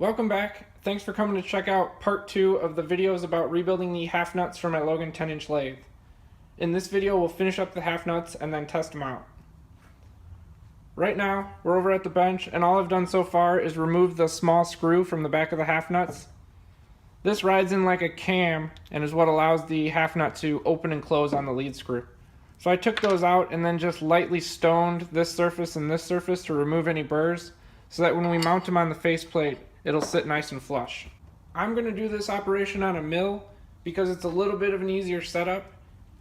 Welcome back. Thanks for coming to check out part 2 of the videos about rebuilding the half nuts for my Logan 10-inch lathe. In this video we'll finish up the half nuts and then test them out. Right now we're over at the bench and all I've done so far is remove the small screw from the back of the half nuts. This rides in like a cam and is what allows the half nut to open and close on the lead screw. So I took those out and then just lightly stoned this surface and this surface to remove any burrs so that when we mount them on the faceplate it'll sit nice and flush. I'm going to do this operation on a mill because it's a little bit of an easier setup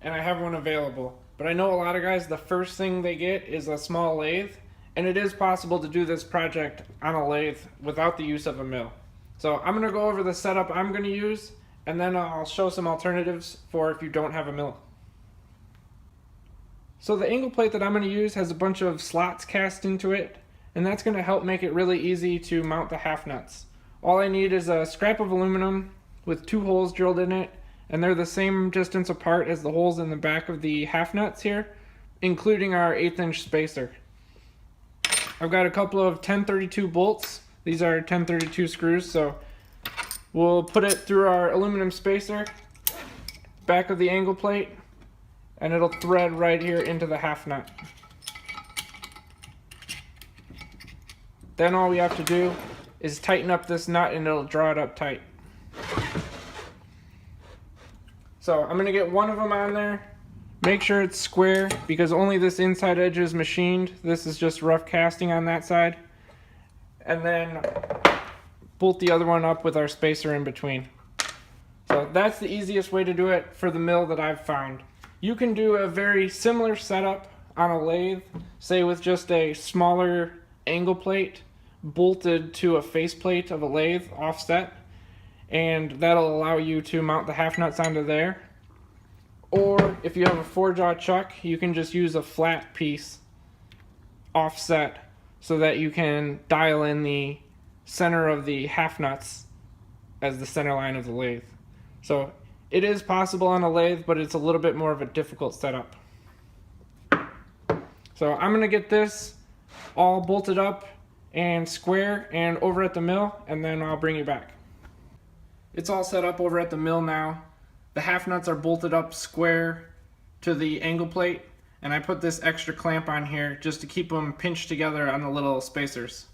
and I have one available. But I know a lot of guys, the first thing they get is a small lathe, and it is possible to do this project on a lathe without the use of a mill. So I'm going to go over the setup I'm going to use and then I'll show some alternatives for if you don't have a mill. So the angle plate that I'm going to use has a bunch of slots cast into it, and that's going to help make it really easy to mount the half nuts. All I need is a scrap of aluminum with 2 holes drilled in it, and they're the same distance apart as the holes in the back of the half nuts here, including our 1/8 inch spacer. I've got a couple of 1032 bolts. These are 1032 screws, so we'll put it through our aluminum spacer, back of the angle plate, and it'll thread right here into the half nut. Then all we have to do is tighten up this nut and it'll draw it up tight. So I'm going to get one of them on there. Make sure it's square because only this inside edge is machined. This is just rough casting on that side. And then bolt the other one up with our spacer in between. So that's the easiest way to do it for the mill that I've found. You can do a very similar setup on a lathe, say with just a smaller angle plate bolted to a faceplate of a lathe offset, and that'll allow you to mount the half nuts onto there. Or if you have a 4-jaw chuck, you can just use a flat piece offset so that you can dial in the center of the half nuts as the center line of the lathe. So it is possible on a lathe, but it's a little bit more of a difficult setup. So I'm going to get this all bolted up and square and over at the mill, and then I'll bring you back. It's all set up over at the mill now. The half nuts are bolted up square to the angle plate, and I put this extra clamp on here just to keep them pinched together on the little spacers.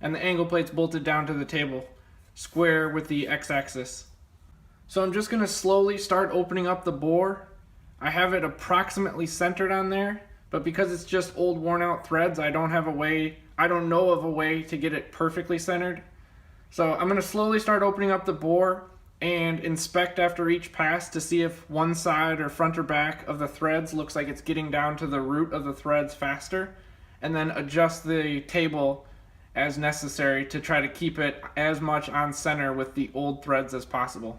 And the angle plate's bolted down to the table, square with the x-axis. So I'm just going to slowly start opening up the bore. I have it approximately centered on there, but because it's just old worn out threads, I don't know of a way to get it perfectly centered. So I'm going to slowly start opening up the bore and inspect after each pass to see if one side or front or back of the threads looks like it's getting down to the root of the threads faster, and then adjust the table as necessary to try to keep it as much on center with the old threads as possible.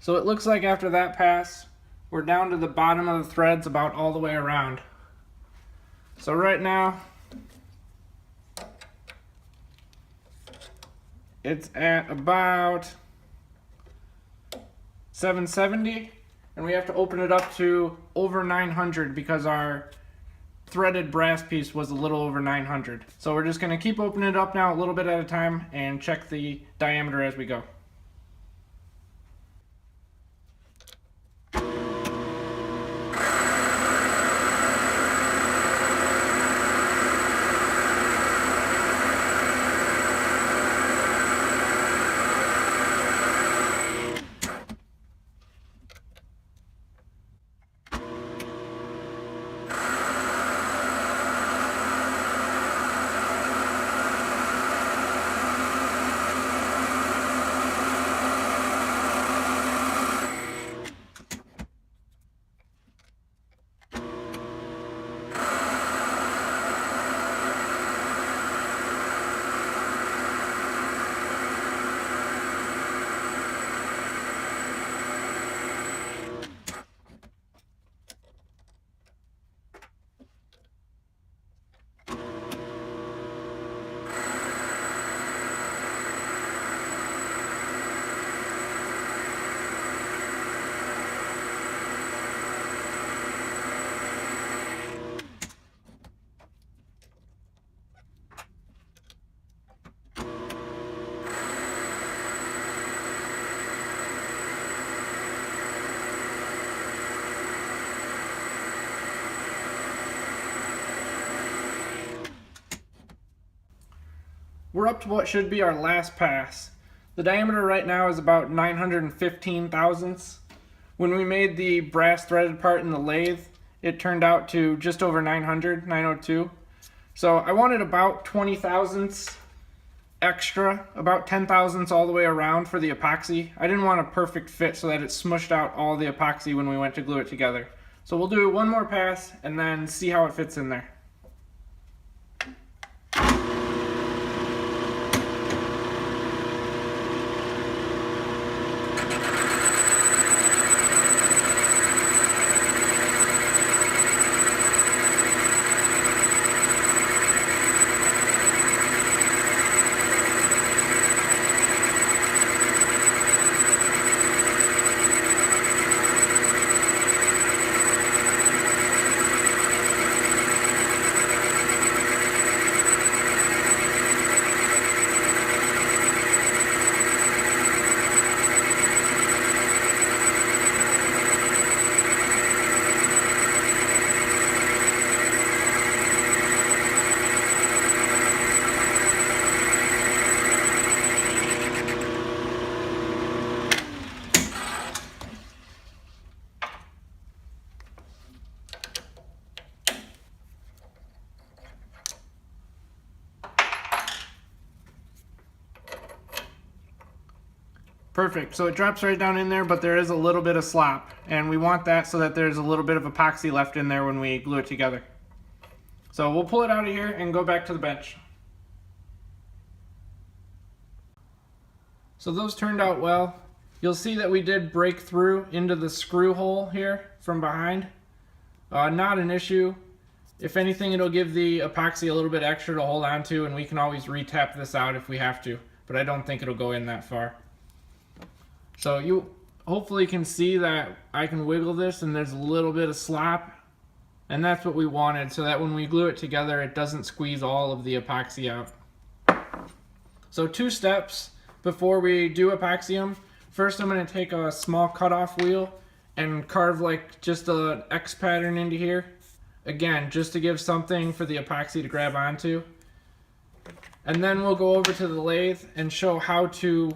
So it looks like after that pass, we're down to the bottom of the threads about all the way around. So right now, it's at about 770, and we have to open it up to over 900 because our threaded brass piece was a little over 900. So we're just going to keep opening it up now a little bit at a time and check the diameter as we go. We're up to what should be our last pass. The diameter right now is about 915 thousandths. When we made the brass threaded part in the lathe, it turned out to just over 900, 902. So I wanted about 20 thousandths extra, about 10 thousandths all the way around for the epoxy. I didn't want a perfect fit so that it smushed out all the epoxy when we went to glue it together. So we'll do one more pass and then see how it fits in there. Perfect, so it drops right down in there, but there is a little bit of slop, and we want that so that there's a little bit of epoxy left in there when we glue it together. So we'll pull it out of here and go back to the bench. So those turned out well. You'll see that we did break through into the screw hole here from behind. Not an issue. If anything, it'll give the epoxy a little bit extra to hold on to, and we can always re-tap this out if we have to, but I don't think it'll go in that far. So you hopefully can see that I can wiggle this and there's a little bit of slop, and that's what we wanted, so that when we glue it together it doesn't squeeze all of the epoxy out. So 2 steps before we do epoxy them. First I'm going to take a small cutoff wheel and carve like just an X pattern into here. Again, just to give something for the epoxy to grab onto. And then we'll go over to the lathe and show how to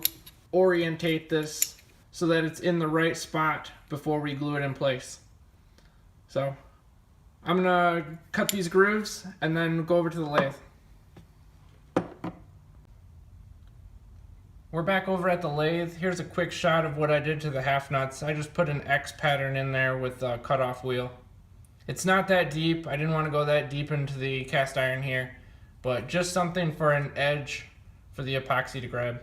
orientate this so that it's in the right spot before we glue it in place. So I'm gonna cut these grooves and then go over to the lathe. We're back over at the lathe. Here's a quick shot of what I did to the half nuts. I just put an X pattern in there with a cutoff wheel. It's not that deep. I didn't want to go that deep into the cast iron here, but just something for an edge for the epoxy to grab.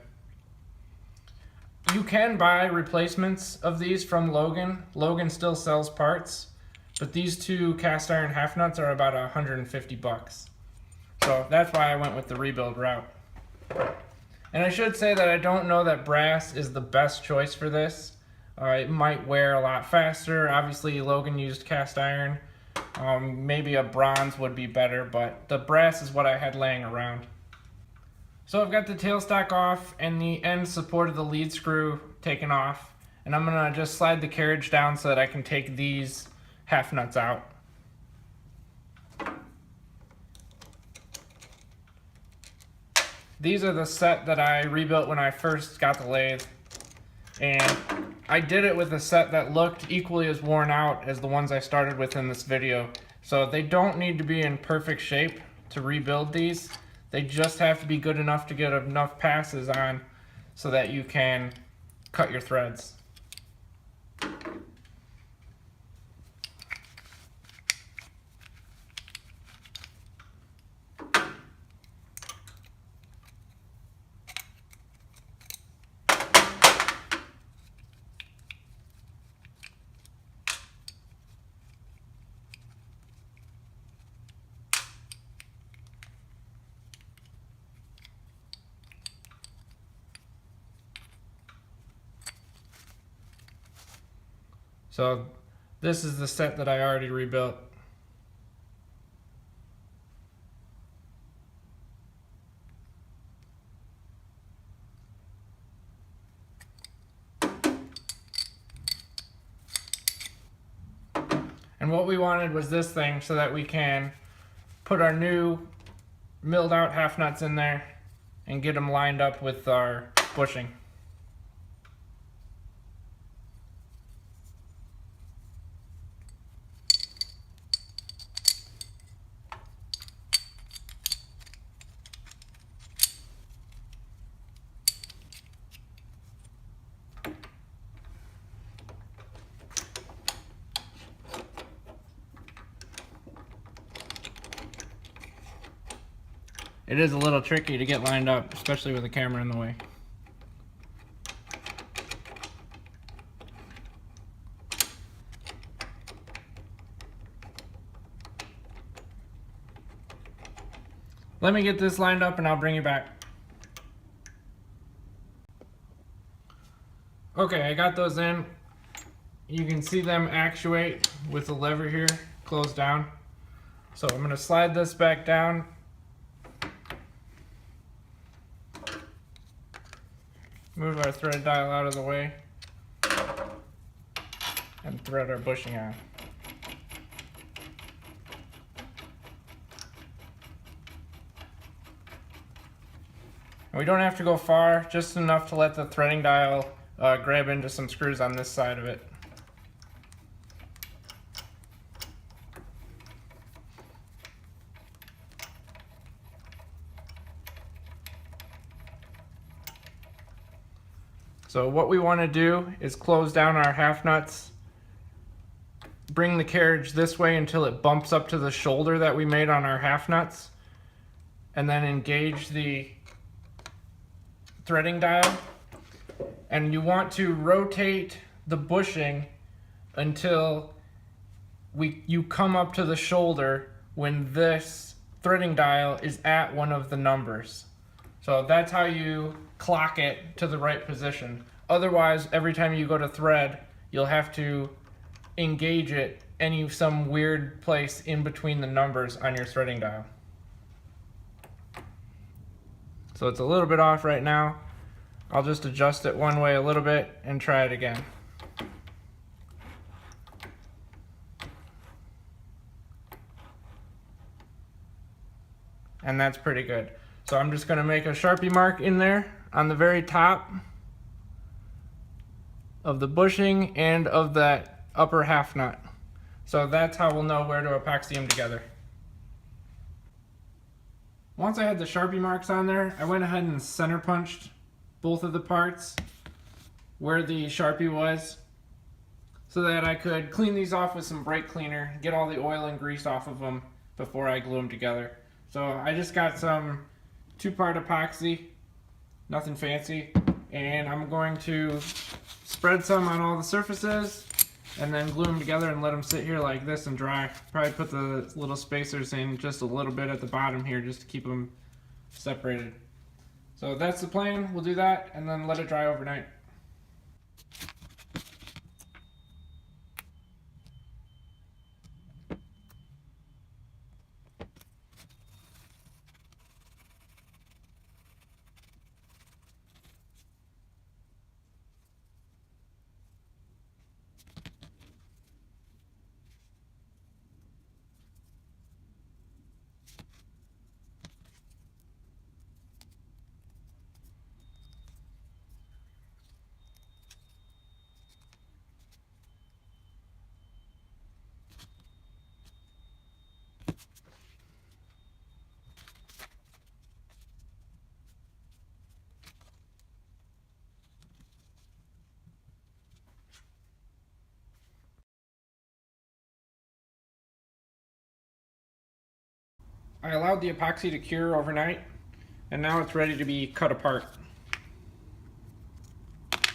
You can buy replacements of these from Logan. Logan still sells parts, but these two cast iron half nuts are about 150 bucks. So that's why I went with the rebuild route. And I should say that I don't know that brass is the best choice for this. It might wear a lot faster. Obviously Logan used cast iron. Maybe a bronze would be better, but the brass is what I had laying around. So I've got the tailstock off and the end support of the lead screw taken off, and I'm gonna just slide the carriage down so that I can take these half nuts out. These are the set that I rebuilt when I first got the lathe, and I did it with a set that looked equally as worn out as the ones I started with in this video. So they don't need to be in perfect shape to rebuild these. They just have to be good enough to get enough passes on so that you can cut your threads. So this is the set that I already rebuilt. And what we wanted was this thing so that we can put our new milled out half nuts in there and get them lined up with our bushing. It is a little tricky to get lined up, especially with the camera in the way. Let me get this lined up and I'll bring you back. Okay, I got those in. You can see them actuate with the lever here, closed down. So I'm going to slide this back down. Move our thread dial out of the way and thread our bushing on. We don't have to go far, just enough to let the threading dial grab into some screws on this side of it. So what we want to do is close down our half nuts, bring the carriage this way until it bumps up to the shoulder that we made on our half nuts, and then engage the threading dial. And you want to rotate the bushing until you come up to the shoulder when this threading dial is at one of the numbers. So that's how you clock it to the right position. Otherwise, every time you go to thread, you'll have to engage it some weird place in between the numbers on your threading dial. So it's a little bit off right now. I'll just adjust it one way a little bit and try it again. And that's pretty good. So I'm just going to make a Sharpie mark in there on the very top of the bushing and of that upper half nut. So that's how we'll know where to epoxy them together. Once I had the Sharpie marks on there, I went ahead and center punched both of the parts where the Sharpie was so that I could clean these off with some brake cleaner, get all the oil and grease off of them before I glue them together. So I just got some 2-part epoxy, nothing fancy, and I'm going to spread some on all the surfaces and then glue them together and let them sit here like this and dry. Probably put the little spacers in just a little bit at the bottom here just to keep them separated. So that's the plan. We'll do that and then let it dry overnight. I allowed the epoxy to cure overnight, and now it's ready to be cut apart. A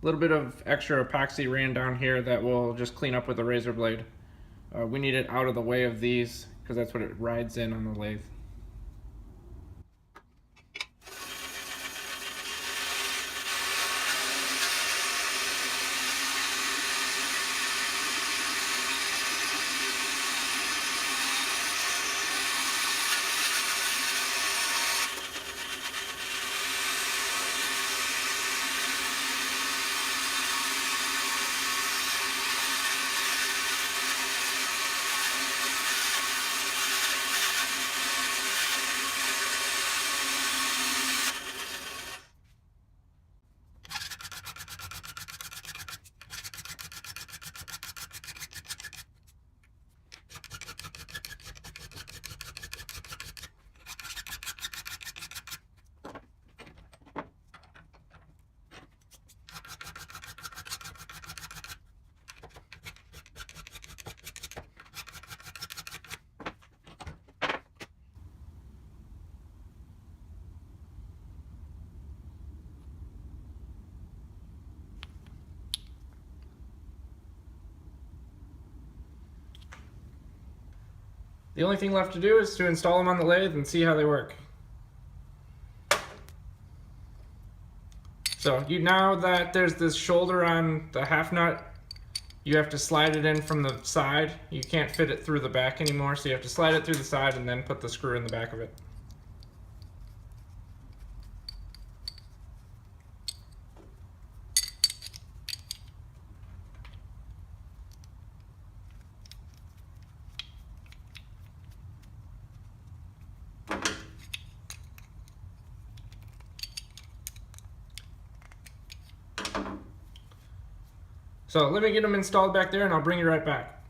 little bit of extra epoxy ran down here that we'll just clean up with a razor blade. We need it out of the way of these because that's what it rides in on the lathe. The only thing left to do is to install them on the lathe and see how they work. So now that there's this shoulder on the half nut, you have to slide it in from the side. You can't fit it through the back anymore, so you have to slide it through the side and then put the screw in the back of it. So let me get them installed back there and I'll bring you right back.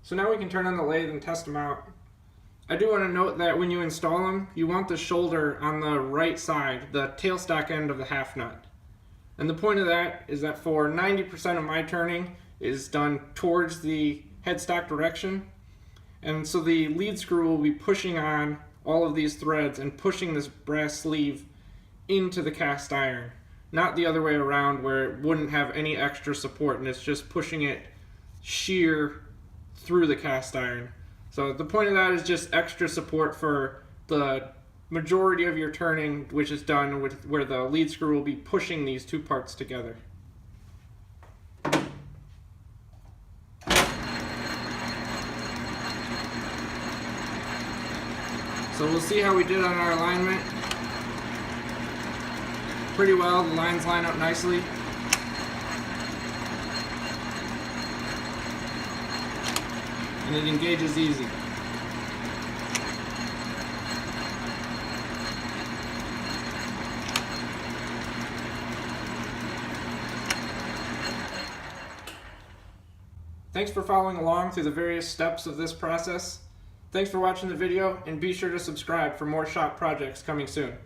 So now we can turn on the lathe and test them out. I do want to note that when you install them, you want the shoulder on the right side, the tailstock end of the half nut. And the point of that is that for 90% of my turning is done towards the headstock direction. And so the lead screw will be pushing on all of these threads and pushing this brass sleeve into the cast iron. Not the other way around where it wouldn't have any extra support and it's just pushing it sheer through the cast iron. So the point of that is just extra support for the majority of your turning, which is done with where the lead screw will be pushing these two parts together. So we'll see how we did on our alignment. Pretty well, the lines line up nicely. And it engages easy. Thanks for following along through the various steps of this process. Thanks for watching the video, and be sure to subscribe for more shop projects coming soon.